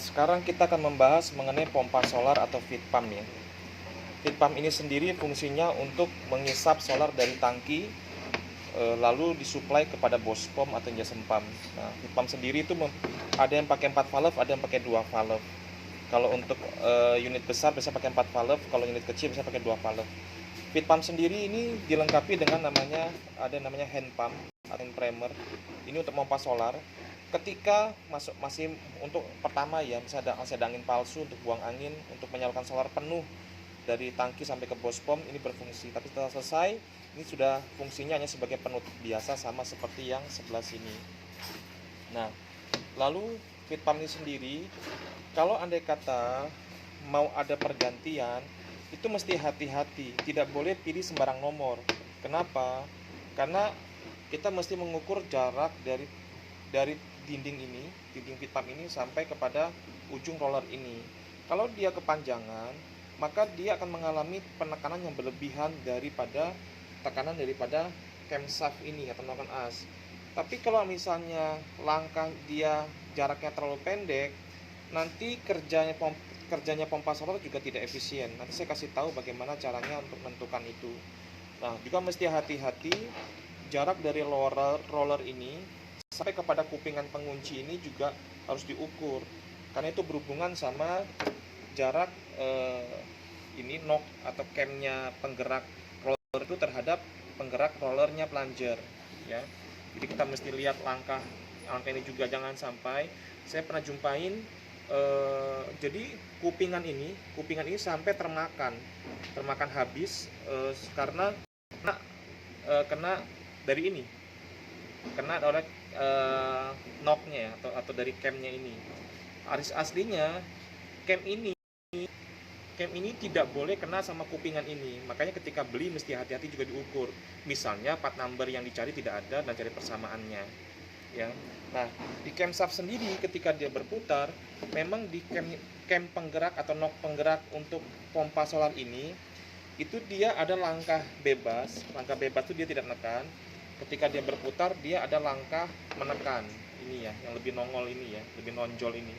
Sekarang kita akan membahas mengenai pompa solar atau feed pump ya. Feed pump ini sendiri fungsinya untuk mengisap solar dari tangki, lalu disuplai kepada bospom atau injection pump. Nah, feed pump sendiri itu ada yang pakai 4 valve, ada yang pakai 2 valve. Kalau untuk unit besar bisa pakai 4 valve, kalau unit kecil bisa pakai 2 valve. Feed pump sendiri ini dilengkapi dengan namanya hand pump atau hand primer. Ini untuk pompa solar. Ketika masih untuk pertama ya, misalnya masih ada angin palsu untuk buang angin, untuk menyalakan solar penuh dari tangki sampai ke bospom ini berfungsi. Tapi setelah selesai, ini sudah fungsinya hanya sebagai penutup biasa sama seperti yang sebelah sini. Nah, lalu feed pump ini sendiri, kalau andai kata mau ada pergantian, itu mesti hati-hati, tidak boleh pilih sembarang nomor. Kenapa? Karena kita mesti mengukur jarak dari dinding feed pump ini sampai kepada ujung roller ini. Kalau dia kepanjangan, maka dia akan mengalami penekanan yang berlebihan daripada tekanan daripada camshaft ini atau noken as. Tapi kalau misalnya langkah dia jaraknya terlalu pendek, nanti kerjanya pompa solar juga tidak efisien. Nanti saya kasih tahu bagaimana caranya untuk menentukan itu. Nah, juga mesti hati-hati jarak dari roller ini sampai kepada kupingan pengunci ini juga harus diukur. Karena itu berhubungan sama jarak ini knock atau camnya penggerak roller itu terhadap penggerak rollernya plunger ya. Jadi kita mesti lihat langkah ini juga, jangan sampai saya pernah jumpain jadi kupingan ini sampai termakan habis karena kena dari ini, kena oleh knocknya ya, atau dari camnya ini. Aslinya cam ini tidak boleh kena sama kupingan ini. Makanya ketika beli mesti hati-hati juga diukur. Misalnya part number yang dicari tidak ada dan cari persamaannya. Ya. Nah, di camshaft sendiri ketika dia berputar, memang di cam penggerak atau knock penggerak untuk pompa solar ini itu dia ada langkah bebas. Langkah bebas itu dia tidak menekan. Ketika dia berputar dia ada langkah menekan. Ini ya, yang lebih nongol ini ya, lebih nonjol ini.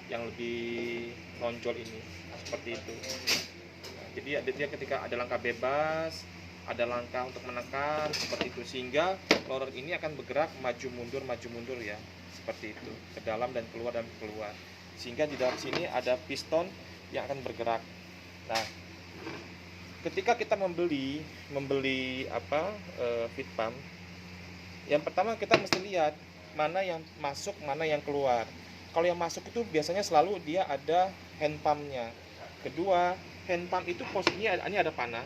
Yang lebih nonjol ini seperti itu. Nah, jadi dia ketika ada langkah bebas, ada langkah untuk menekan seperti itu, sehingga roller ini akan bergerak maju mundur ya, seperti itu, ke dalam dan keluar, sehingga di dalam sini ada piston yang akan bergerak. Nah, ketika kita membeli feed pump, yang pertama kita mesti lihat mana yang masuk, mana yang keluar. Kalau yang masuk itu biasanya selalu dia ada hand pumpnya. Kedua, hand pump itu posisinya ini ada panah,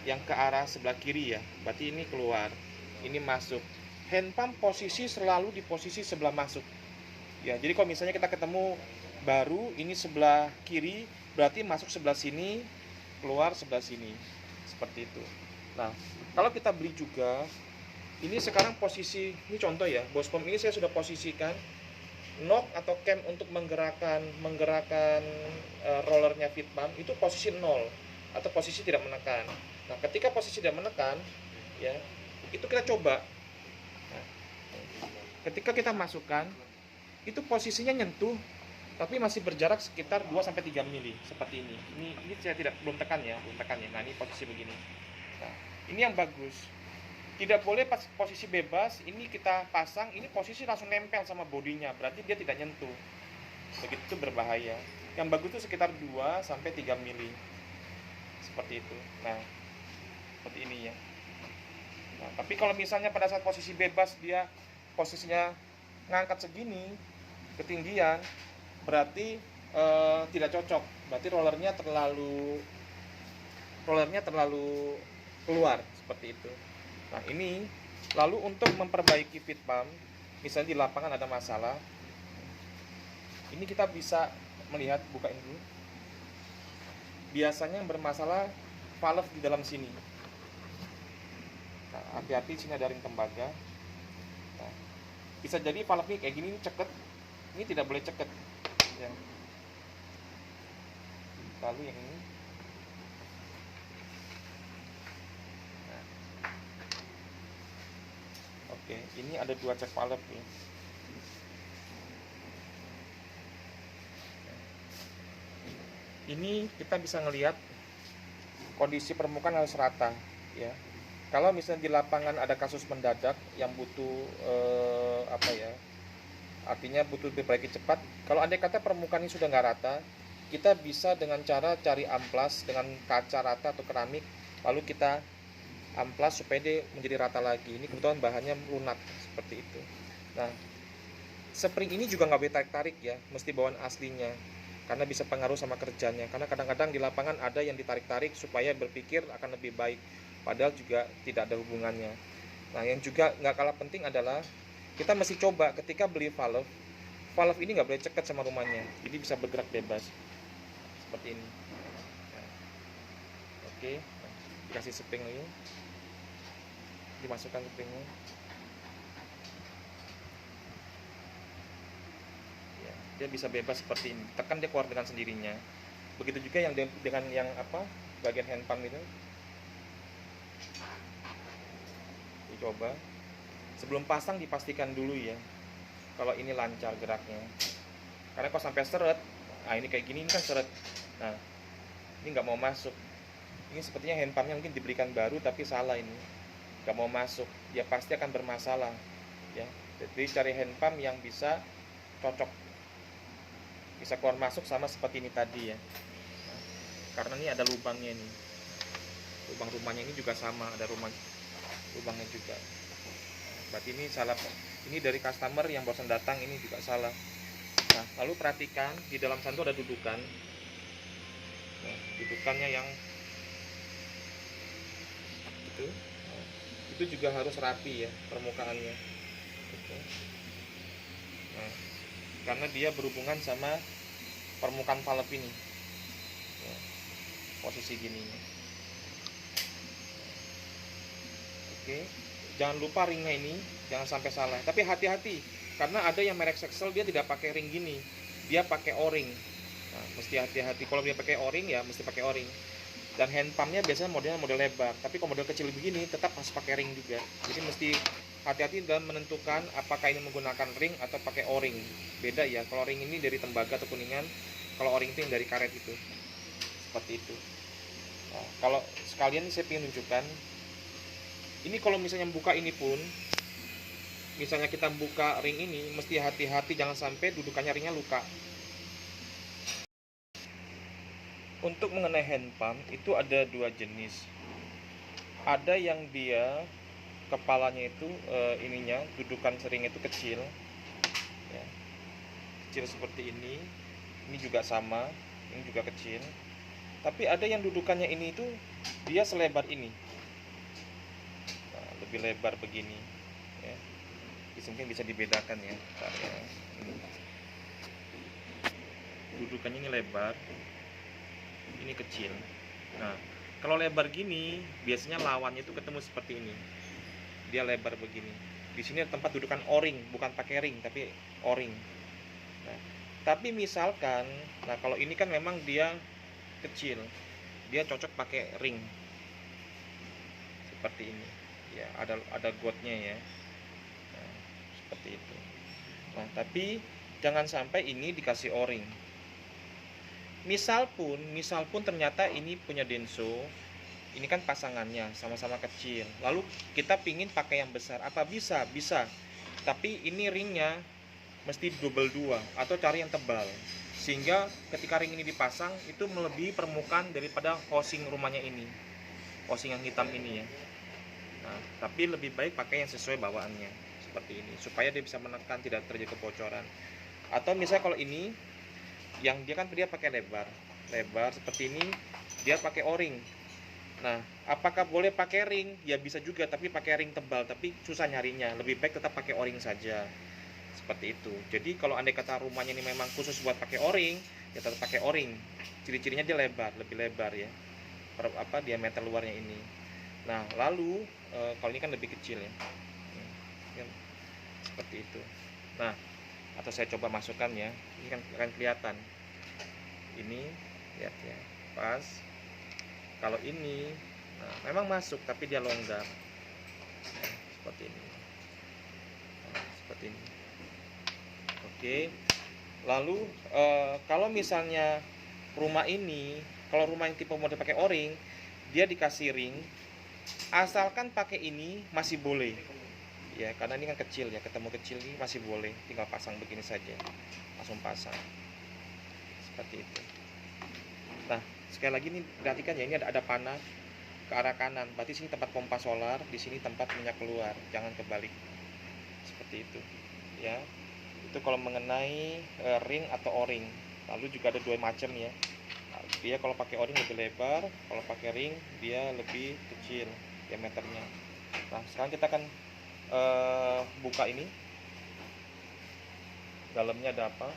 yang ke arah sebelah kiri ya, berarti ini keluar, ini masuk. Hand pump posisi selalu di posisi sebelah masuk ya. Jadi kalau misalnya kita ketemu baru ini sebelah kiri, berarti masuk sebelah sini, keluar sebelah sini, seperti itu. Nah, kalau kita beli juga, ini sekarang posisi, ini contoh ya, bospom ini saya sudah posisikan knock atau cam untuk menggerakkan rollernya feed pump itu posisi 0 atau posisi tidak menekan. Nah, ketika posisi tidak menekan ya, itu kita coba. Nah, ketika kita masukkan, itu posisinya nyentuh tapi masih berjarak sekitar 2 sampai 3 mili seperti ini. Ini saya belum tekan ya. Nah, ini posisi begini. Nah, ini yang bagus. Tidak boleh pas posisi bebas ini kita pasang, ini posisi langsung nempel sama bodinya, berarti dia tidak nyentuh. Begitu berbahaya. Yang bagus itu sekitar 2 sampai 3 mili. Seperti itu. Nah, seperti ini ya. Nah, tapi kalau misalnya pada saat posisi bebas dia posisinya ngangkat segini ketinggian, berarti tidak cocok. Berarti rollernya terlalu keluar seperti itu. Nah, ini lalu untuk memperbaiki feed pump, misalnya di lapangan ada masalah, ini kita bisa melihat, bukain dulu. Biasanya yang bermasalah valve di dalam sini. Nah, hati-hati, sini ada ring tembaga. Nah, bisa jadi valve ini kayak gini ceket, ini tidak boleh ceket ya. Lalu yang ini, oke, ini ada 2 cek valve nih. Ini kita bisa ngelihat kondisi permukaan harus rata ya. Kalau misalnya di lapangan ada kasus mendadak yang butuh artinya butuh diperbaiki cepat. Kalau andai kata permukaan ini sudah nggak rata, kita bisa dengan cara cari amplas dengan kaca rata atau keramik, lalu kita amplas supaya dia menjadi rata lagi. Ini kebetulan bahannya lunak seperti itu. Nah, spring ini juga nggak boleh tarik-tarik ya, mesti bawaan aslinya, karena bisa pengaruh sama kerjanya. Karena kadang-kadang di lapangan ada yang ditarik-tarik supaya berpikir akan lebih baik, padahal juga tidak ada hubungannya. Nah, yang juga nggak kalah penting adalah kita mesti coba ketika beli valve, valve ini nggak boleh cekat sama rumahnya, jadi bisa bergerak bebas seperti ini. Nah, oke, nah, dikasih spring lagi, dimasukkan springnya. Ya, dia bisa bebas seperti ini, tekan dia keluar dengan sendirinya. Begitu juga yang dengan yang bagian hand pump itu. Dicoba sebelum pasang dipastikan dulu ya kalau ini lancar geraknya, karena kalau sampai seret, nah ini kayak gini, ini kan seret, nah ini nggak mau masuk. Ini sepertinya hand pumpnya mungkin diberikan baru tapi salah, ini nggak mau masuk, ya pasti akan bermasalah ya. Jadi cari hand pump yang bisa cocok, bisa keluar masuk sama seperti ini tadi ya. Nah, karena ini ada lubangnya, ini lubang rumahnya ini juga sama, ada lubangnya juga. Berarti ini salah, ini dari customer yang barusan datang, ini juga salah. Nah, lalu perhatikan di dalam sana ada dudukan. Nah, dudukannya yang itu, nah, itu juga harus rapi ya permukaannya. Gitu. Nah, karena dia berhubungan sama permukaan valve ini. Ya, posisi gini. Oke, jangan lupa ringnya ini, jangan sampai salah. Tapi hati-hati, karena ada yang merek Sexel dia tidak pakai ring gini, dia pakai O-ring. Nah, mesti hati-hati. Kalau dia pakai O-ring ya mesti pakai O-ring. Dan hand pumpnya biasanya modelnya model lebar, tapi kalau model kecil begini tetap harus pakai ring juga. Jadi mesti hati-hati dalam menentukan apakah ini menggunakan ring atau pakai O-ring. Beda ya, kalau ring ini dari tembaga atau kuningan, kalau O-ring itu yang dari karet itu. Seperti itu. Nah, kalau sekalian saya ingin tunjukkan, ini kalau misalnya buka ini pun, misalnya kita buka ring ini, mesti hati-hati jangan sampai dudukannya ringnya luka. Untuk mengenai hand pump itu ada dua jenis. Ada yang dia kepalanya itu ininya dudukan seringnya itu kecil ya, kecil seperti ini juga sama, ini juga kecil. Tapi ada yang dudukannya ini itu dia selebar ini, nah, lebih lebar begini ya. Mungkin bisa dibedakan ya, ini dudukannya ini lebar, ini kecil. Nah, kalau lebar gini biasanya lawannya itu ketemu seperti ini, dia lebar begini. Di sini tempat dudukan O-ring, bukan pakai ring tapi O-ring. Nah, tapi misalkan, nah kalau ini kan memang dia kecil, dia cocok pakai ring seperti ini ya, ada gotnya ya. Nah, seperti itu. Nah, tapi jangan sampai ini dikasih O-ring. Misal pun ternyata ini punya Denso, ini kan pasangannya sama-sama kecil, lalu kita pingin pakai yang besar, apa bisa? Bisa, tapi ini ringnya mesti double 2 atau cari yang tebal, sehingga ketika ring ini dipasang itu melebihi permukaan daripada housing rumahnya ini, housing yang hitam ini ya. Nah, tapi lebih baik pakai yang sesuai bawaannya seperti ini, supaya dia bisa menekan, tidak terjadi kebocoran. Atau misalnya kalau ini yang dia kan dia pakai lebar seperti ini, dia pakai O-ring. Nah, apakah boleh pakai ring? Ya bisa juga, tapi pakai ring tebal, tapi susah nyarinya. Lebih baik tetap pakai O-ring saja. Seperti itu. Jadi kalau andai kata rumahnya ini memang khusus buat pakai O-ring, ya tetap pakai O-ring. Ciri-cirinya dia lebar, lebih lebar ya. Diameter luarnya ini. Nah, lalu kalau ini kan lebih kecil ya. Seperti itu. Nah, atau saya coba masukkan ya. Ini kan akan kelihatan. Ini lihat ya, pas. Kalau ini nah, memang masuk tapi dia longgar. Nah, seperti ini. Nah, seperti ini. Oke. Lalu kalau misalnya rumah ini, kalau rumah yang tipe model pakai O-ring, dia dikasih ring, asalkan pakai ini masih boleh. Ya, karena ini kan kecil ya, ketemu kecil ini masih boleh, tinggal pasang begini saja. Langsung pasang. Seperti itu. Nah, sekali lagi nih perhatikan ya, ini ada panah ke arah kanan. Berarti sini tempat pompa solar, di sini tempat minyak keluar. Jangan kebalik. Seperti itu. Ya. Itu kalau mengenai ring atau O-ring. Lalu juga ada dua macam ya. Dia kalau pakai O-ring lebih lebar, kalau pakai ring dia lebih kecil diameternya. Nah, sekarang kita akan buka ini. Dalamnya ada apa?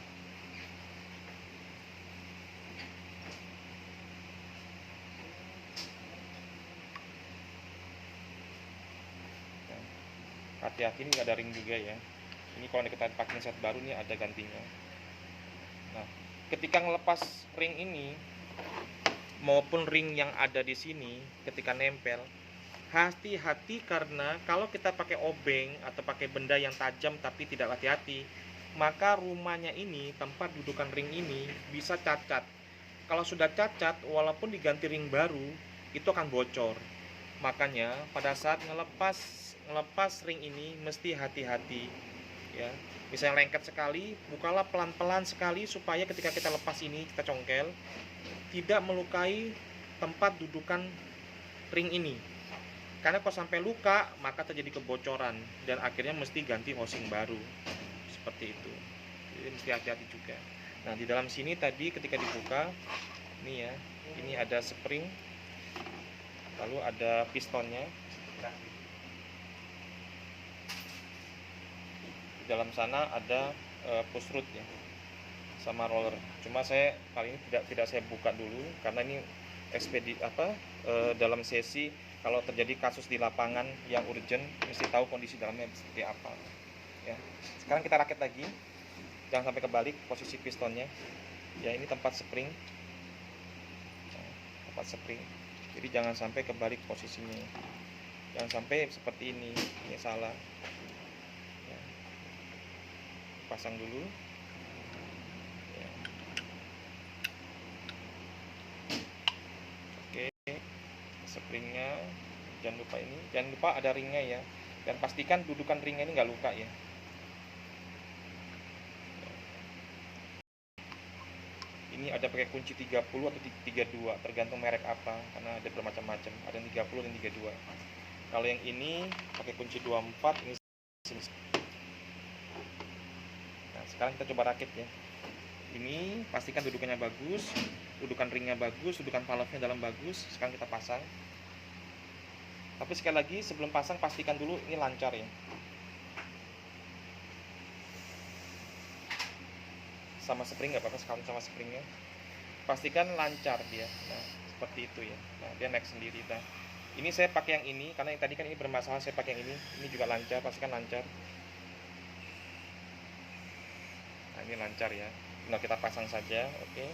Hati-hati, ini nggak ada ring juga ya. Ini kalau kita pakai set baru nih ada gantinya. Nah, ketika ngelepas ring ini maupun ring yang ada di sini, ketika nempel, hati-hati karena kalau kita pakai obeng atau pakai benda yang tajam tapi tidak hati-hati, maka rumahnya ini, tempat dudukan ring ini bisa cacat. Kalau sudah cacat, walaupun diganti ring baru, itu akan bocor. Makanya pada saat ngelepas ring ini mesti hati-hati ya. Misalnya lengket sekali, bukalah pelan-pelan sekali supaya ketika kita lepas ini, kita congkel, tidak melukai tempat dudukan ring ini. Karena kalau sampai luka, maka terjadi kebocoran dan akhirnya mesti ganti housing baru. Seperti itu. Jadi mesti hati-hati juga. Nah, di dalam sini tadi ketika dibuka, ini ya, ini ada spring, lalu ada pistonnya. Di dalam sana ada push rod ya, sama roller. Cuma saya kali ini tidak saya buka dulu karena ini dalam sesi kalau terjadi kasus di lapangan yang urgent mesti tahu kondisi dalamnya seperti apa ya. Sekarang kita rakit lagi, jangan sampai kebalik posisi pistonnya ya. Ini tempat spring, jadi jangan sampai kebalik posisinya, jangan sampai seperti ini salah ya. Pasang dulu ya. Oke, springnya jangan lupa ada ringnya ya, dan pastikan dudukan ringnya ini nggak luka ya. Ini ada pakai kunci 30 atau 32 tergantung merek apa, karena ada bermacam-macam, ada 30 dan 32. Kalau yang ini pakai kunci 24, ini sini. Nah, sekarang kita coba rakit ya. Ini pastikan dudukannya bagus, dudukan ringnya bagus, dudukan valve-nya dalam bagus. Sekarang kita pasang. Tapi sekali lagi sebelum pasang pastikan dulu ini lancar ya. Sama spring nggak apa-apa, sekali sama springnya. Pastikan lancar dia. Nah, seperti itu ya. Nah, dia naik sendiri. Nah, ini saya pakai yang ini karena yang tadi kan ini bermasalah, saya pakai yang ini. Ini juga lancar, pastikan lancar. Nah, ini lancar ya. Nah, kita pasang saja, oke.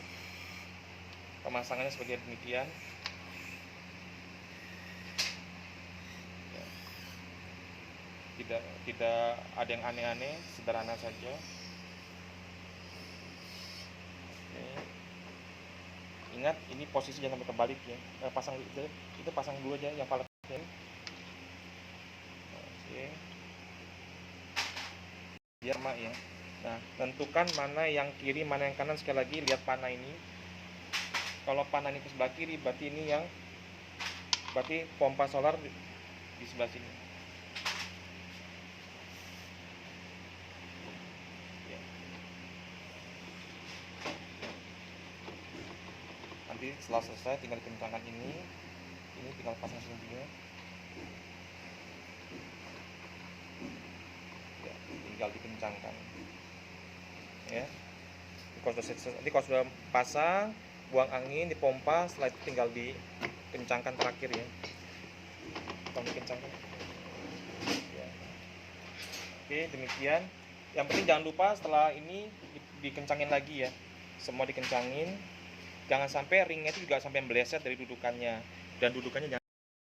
Pemasangannya sebagai demikian. Ya. Tidak ada yang aneh-aneh, sederhana saja. Oke. Ingat, ini posisi jangan sampai kebalik ya. Pasang itu pasang dulu aja yang valve-nya. Oke. Biar mak ya. Nah, tentukan mana yang kiri, mana yang kanan. Sekali lagi lihat panah ini. Kalau panah ini ke sebelah kiri, berarti pompa solar di sebelah sini. Ya. Nanti setelah selesai tinggal dikencangkan ini tinggal pasang sini. Ya, tinggal dikencangkan. Ya. Nanti kalau sudah pasang, buang angin, dipompa, setelah itu tinggal dikencangkan terakhir ya. Tolong dikencangkan ya. Oke, demikian. Yang penting jangan lupa setelah ini dikencangin lagi ya, semua dikencangin. Jangan sampai ringnya itu juga sampai meleset dari dudukannya, dan dudukannya jangan